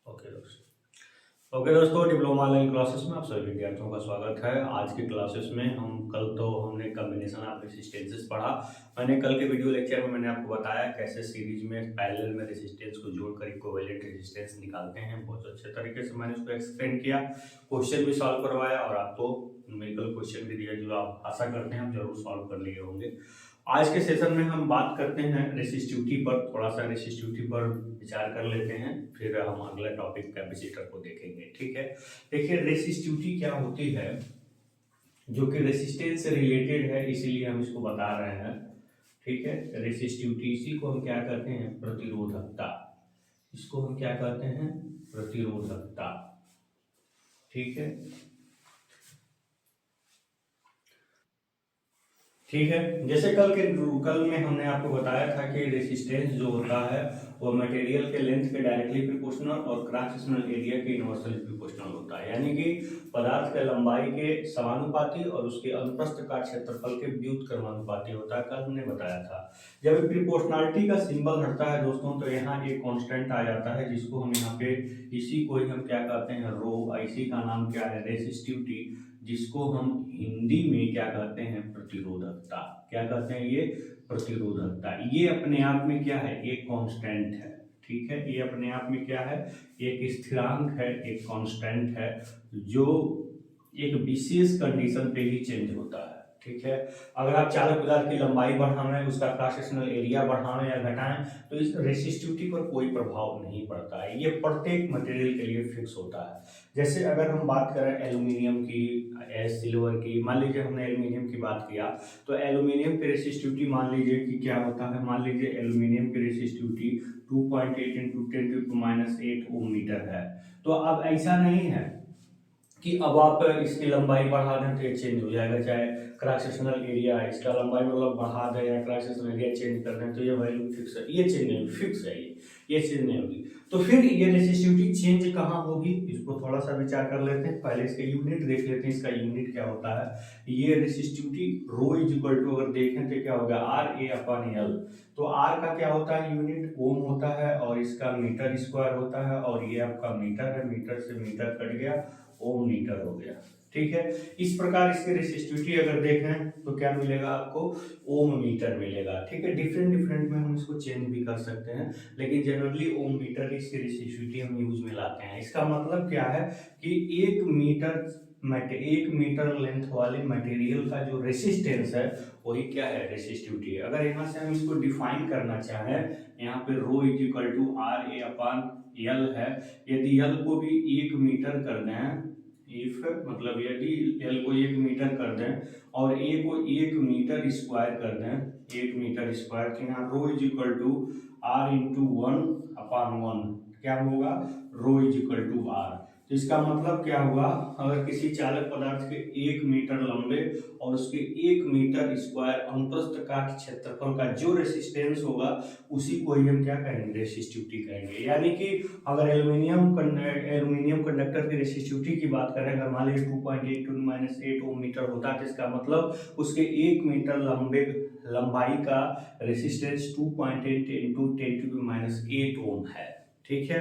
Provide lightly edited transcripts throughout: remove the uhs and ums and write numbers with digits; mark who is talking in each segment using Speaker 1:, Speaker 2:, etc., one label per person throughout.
Speaker 1: Okay दोस्तों, diploma online classes में आप सभी विद्यार्थियों का स्वागत है। आज की क्लासेस में हमने कॉम्बिनेशन ऑफ रेसिस्टेंसेस पढ़ा। मैंने कल के वीडियो लेक्चर में मैंने आपको बताया कैसे सीरीज में पैरेलल में रेसिस्टेंस को जोड़कर इक्विवेलेंट रेसिस्टेंस निकालते हैं। बहुत अच्छे तरीके से मैंने उसको एक्सप्लेन किया, क्वेश्चन भी सॉल्व करवाया और आपको न्यूमेरिकल क्वेश्चन भी दिया जो आप आशा करते हैं आप जरूर सॉल्व कर लिए होंगे। आज के सेशन में हम बात करते हैं रेसिस्टिविटी पर, थोड़ा सा रेसिस्टिविटी पर विचार कर लेते हैं, फिर हम अगला टॉपिक कैपेसिटर को देखेंगे। ठीक है, देखिए रेसिस्टिविटी क्या होती है, जो कि रेसिस्टेंस से रिलेटेड है, इसीलिए हम इसको बता रहे हैं। ठीक है, रेसिस्टिविटी, इसी को हम क्या कहते हैं, प्रतिरोधकता। इसको हम क्या कहते हैं, प्रतिरोधकता। ठीक है, ठीक है। जैसे कल में हमने आपको बताया था कि रेसिस्टेंस जो होता है वो मटेरियल के लेंथ के डायरेक्टली प्रोपोर्शनल और क्रॉस सेक्शनल एरिया के इनवर्सली प्रोपोर्शनल होता है, यानी कि पदार्थ के लंबाई के समानुपाती और उसके अनुप्रस्थ का क्षेत्रफल के व्युत्क्रमानुपाती होता है। कल हमने बताया था। जब प्रोपोर्शनलिटी का सिंबल हटता है दोस्तों, तो यहाँ एक कांस्टेंट आ जाता है, जिसको हम यहाँ पे इसी को ही हम क्या कहते हैं, रो। इसी का नाम क्या है, रेसिस्टिविटी, जिसको हम हिंदी में क्या कहते हैं, प्रतिरोधकता। क्या कहते हैं, ये प्रतिरोधकता। ये अपने आप में क्या है, एक कांस्टेंट है। ठीक है, ये अपने आप में क्या है, एक स्थिरांक है, एक कांस्टेंट है, जो एक विशेष कंडीशन पे ही चेंज होता है। ठीक है, अगर आप चालक पदार्थ की लंबाई बढ़ाएं, उसका क्रॉस सेक्शनल एरिया बढ़ाएं या घटाएं, तो इस रेसिस्टिविटी पर कोई प्रभाव नहीं पड़ता है। ये प्रत्येक मटेरियल के लिए फिक्स होता है। जैसे अगर हम बात करें एल्यूमिनियम की, सिल्वर की, मान लीजिए हमने एल्यूमिनियम की बात किया, तो एल्यूमिनियम की रेसिस्टिविटी मान लीजिए कि क्या होता है, मान लीजिए एल्यूमिनियम की रेसिस्टिविटी 2.8 × 10⁻⁸ ओम मीटर है। तो अब ऐसा नहीं है कि अब आप इसकी लंबाई बढ़ा दें तो ये चेंज हो जाएगा, चाहे क्रॉस सेक्शनल एरिया है, इसका लंबाई मतलब बढ़ा दें या क्रॉस सेक्शनल एरिया चेंज कर दें तो ये वैल्यू फिक्स है, ये चेंज नहीं, फिक्स है, ये चेंज नहीं होगी। तो फिर ये रेसिस्टिविटी चेंज कहाँ होगी, इसको थोड़ा सा विचार कर लेते हैं। पहले इसका यूनिट देख लेते हैं, इसका यूनिट क्या होता है। ये resistivity rho is equal to, अगर देखें तो क्या होगा, RA/L। तो आर का क्या होता है, यूनिट ओम होता है, और इसका मीटर स्क्वायर होता है, और ये आपका मीटर है, मीटर से मीटर कट गया, ओम मीटर हो गया। ठीक है, इस प्रकार इसकी रेसिस्टिविटी अगर देखें तो क्या मिलेगा आपको, ओम मीटर मिलेगा। ठीक है, डिफरेंट में हम इसको चेंज भी कर सकते हैं, लेकिन जनरली ओम मीटर इसकी रेसिस्टिविटी हम यूज में लाते हैं। इसका मतलब क्या है कि 1 मीटर लेंथ वाले मटेरियल का जो रेसिस्टेंस है वही क्या है, रेसिस्टिविटी है। अगर यहाँ से हम इसको डिफाइन करना चाहें, यहाँ पे रो इज इक्वल टू RA/L है। यदि L को भी 1 मीटर कर दें, इफ मतलब यदि L को 1 मीटर कर दें और A को 1 मीटर स्क्वायर कर दें, 1 मीटर स्क्वायर, तो यहाँ रो इज इक्वल टू R × 1/1 क्या होगा, रो इज इक्वल टू R। तो इसका मतलब क्या हुआ, अगर किसी चालक पदार्थ के 1 मीटर लंबे और उसके 1 मीटर स्क्वायर अनुप्रस्थ काट क्षेत्रफल का जो रेसिस्टेंस होगा उसी को ही हम क्या कहेंगे, रेसिस्टिविटी कहेंगे। यानी कि अगर एल्यूमिनियम कंडक्टर की रेसिस्टिविटी की बात करें, अगर मान लीजिए 2.8 ओम मीटर होता है, तो इसका मतलब उसके 1 मीटर लंबाई का रेसिस्टेंस 2.8 × 10⁻⁸ ओम है। ठीक है,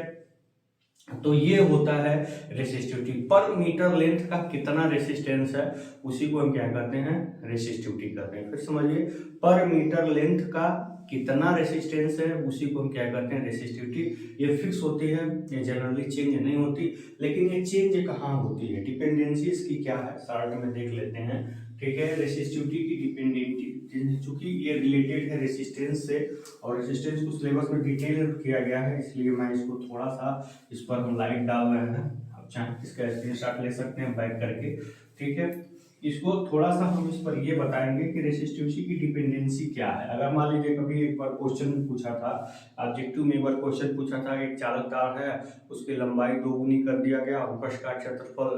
Speaker 1: तो ये होता है रेसिस्टिविटी। पर मीटर लेंथ का कितना रेसिस्टेंस है उसी को हम क्या कहते हैं, रेसिस्टिविटी कहते हैं। फिर समझिए, पर मीटर लेंथ का कितना रेसिस्टेंस है उसी को हम क्या कहते हैं, रेसिस्टिविटी। ये फिक्स होती है, ये जनरली चेंज नहीं होती। लेकिन ये चेंज कहाँ होती है, डिपेंडेंसी इसकी क्या है, शॉर्ट में देख लेते हैं। ठीक है, रेसिस्टिविटी की डिपेंडेंसी, चूंकि ये रिलेटेड है रेसिस्टेंस से, और रेसिस्टेंस को सिलेबस में डिटेल किया गया है, इसलिए मैं इसको थोड़ा सा इस पर हम लाइट डाल रहे हैं। आप चाहे इसका स्क्रीनशॉट ले सकते हैं बैक करके। ठीक है, इसको थोड़ा सा हम इस पर ये बताएंगे कि रेसिस्टिविटी की डिपेंडेंसी क्या है। अगर मान लीजिए कभी एक बार क्वेश्चन पूछा था, ऑब्जेक्टिव में एक बार क्वेश्चन पूछा था, एक चालक तार है, उसकी लंबाई 2 गुनी कर दिया गया, अनुप्रस्थ का क्षेत्रफल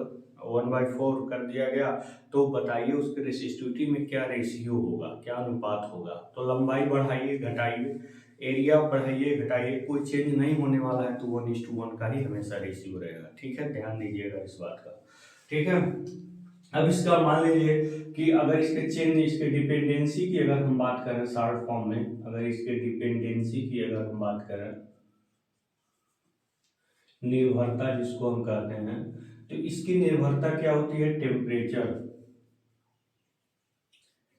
Speaker 1: 1/4 कर दिया गया, तो बताइए उसके रेसिस्टिविटी में क्या रेशियो होगा, क्या अनुपात होगा। तो लंबाई बढ़ाइए घटाइए, एरिया बढ़ाइए घटाइए, कोई चेंज नहीं होने वाला है, तो 1:1 का ही हमेशा रेशियो रहेगा। ठीक है, ध्यान दीजिएगा इस बात का। ठीक है, अब इसका मान लीजिए कि अगर इसके डिपेंडेंसी की अगर हम बात करें शॉर्ट फॉर्म में, अगर इसके डिपेंडेंसी की अगर हम बात करें, निर्भरता जिसको हम कहते हैं, तो इसकी निर्भरता क्या होती है? टेम्परेचर।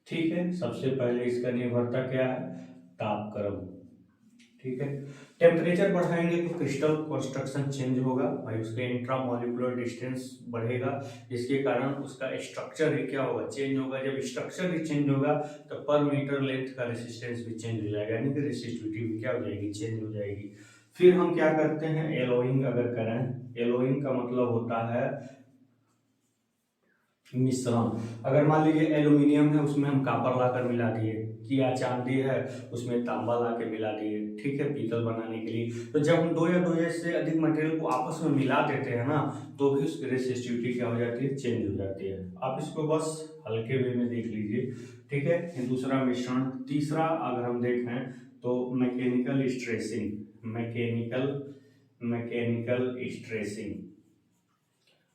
Speaker 1: ठीक है, सबसे पहले इसका निर्भरता क्या है? तापक्रम। ठीक है, टेम्परेचर बढ़ाएंगे तो क्रिस्टल कंस्ट्रक्शन चेंज होगा भाई, उसके इंट्रामोलिकुलर डिस्टेंस बढ़ेगा, जिसके कारण उसका स्ट्रक्चर ही क्या होगा? चेंज होगा। जब स्ट्रक्चर ही चेंज होगा तो पर मीटर लेंथ का रेसिस्टेंस भी चेंज हो जाएगा, यानी कि रेसिस्टिविटी भी क्या हो जाएगी? चेंज हो जाएगी। फिर हम क्या करते हैं? एलोइंग अगर करें, एलोइंग का मतलब होता है मिश्रण। अगर मान लीजिए एल्यूमिनियम है, उसमें हम कॉपर लाकर मिला दिए, या चांदी है उसमें तांबा ला के मिला दिए, ठीक है, पीतल बनाने के लिए, तो जब हम दो या दो से अधिक मटेरियल को आपस में मिला देते हैं ना, तो भी उसकी रेसिस्टिविटी क्या हो जाती है? चेंज हो जाती है। आप इसको बस हल्के वे में देख लीजिए। ठीक है, ये दूसरा मिश्रण। तीसरा अगर हम देखें तो मैकेनिकल स्ट्रेसिंग। मैकेनिकल स्ट्रेसिंग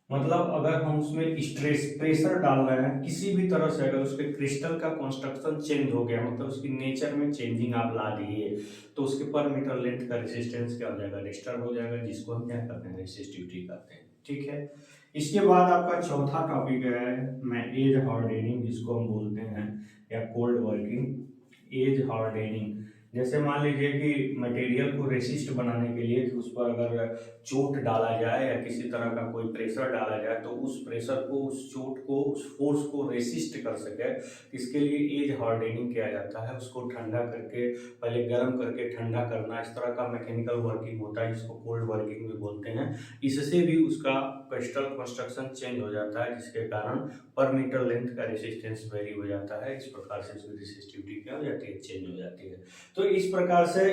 Speaker 1: मतलब अगर हम उसमें स्ट्रेस प्रेशर डाल रहे हैं किसी भी तरह से, अगर उसके क्रिस्टल का कंस्ट्रक्शन चेंज हो गया, मतलब उसकी नेचर में चेंजिंग आप ला दिए, तो उसके पर मीटर लेंथ का रेसिस्टेंस क्या हो जाएगा? डिस्टर्ब हो जाएगा, जिसको हम क्या करते हैं? रेसिस्टिविटी करते हैं। ठीक है, इसके बाद आपका चौथा टॉपिक है मैं एज हार्डेनिंग, जिसको हम बोलते हैं, या कोल्ड वर्किंग। एज हार्डेनिंग, जैसे मान लीजिए कि मटेरियल को रेसिस्ट बनाने के लिए कि उस पर अगर चोट डाला जाए या किसी तरह का कोई प्रेशर डाला जाए, तो उस प्रेशर को, उस चोट को, उस फोर्स को रेसिस्ट कर सके, इसके लिए एज हार्डेनिंग किया जाता है। उसको ठंडा करके, पहले गर्म करके ठंडा करना, इस तरह का मैकेनिकल वर्किंग होता है, जिसको कोल्ड वर्किंग भी बोलते हैं। इससे भी उसका क्रिस्टल कंस्ट्रक्शन चेंज हो जाता है, जिसके कारण पर मीटर लेंथ का रेसिस्टेंस वेरी हो जाता है। इस प्रकार से उसकी रेसिस्टिविटी क्या हो जाती है? चेंज हो जाती है। तो इस प्रकार से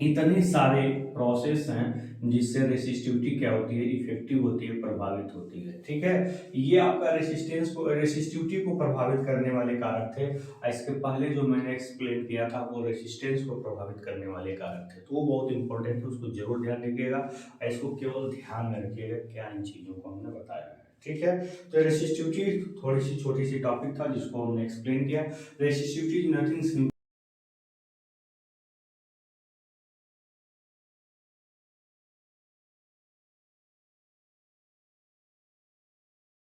Speaker 1: इतने सारे प्रोसेस हैं जिससे रेसिस्टिविटी क्या होती है? इफेक्टिव होती है, प्रभावित होती है। ठीक है, ये आपका रेसिस्टिविटी को प्रभावित करने वाले कारक थे। इसके पहले जो मैंने एक्सप्लेन किया था वो रेसिस्टेंस को प्रभावित करने वाले कारक थे, तो वो बहुत इंपॉर्टेंट है, उसको जरूर ध्यान रखिएगा। इसको केवल ध्यान में रखिएगा क्या इन चीजों को हमने बताया है। ठीक है, तो रेसिस्टिविटी थोड़ी सी छोटी सी टॉपिक था जिसको हमने एक्सप्लेन किया। Resistivity is nothing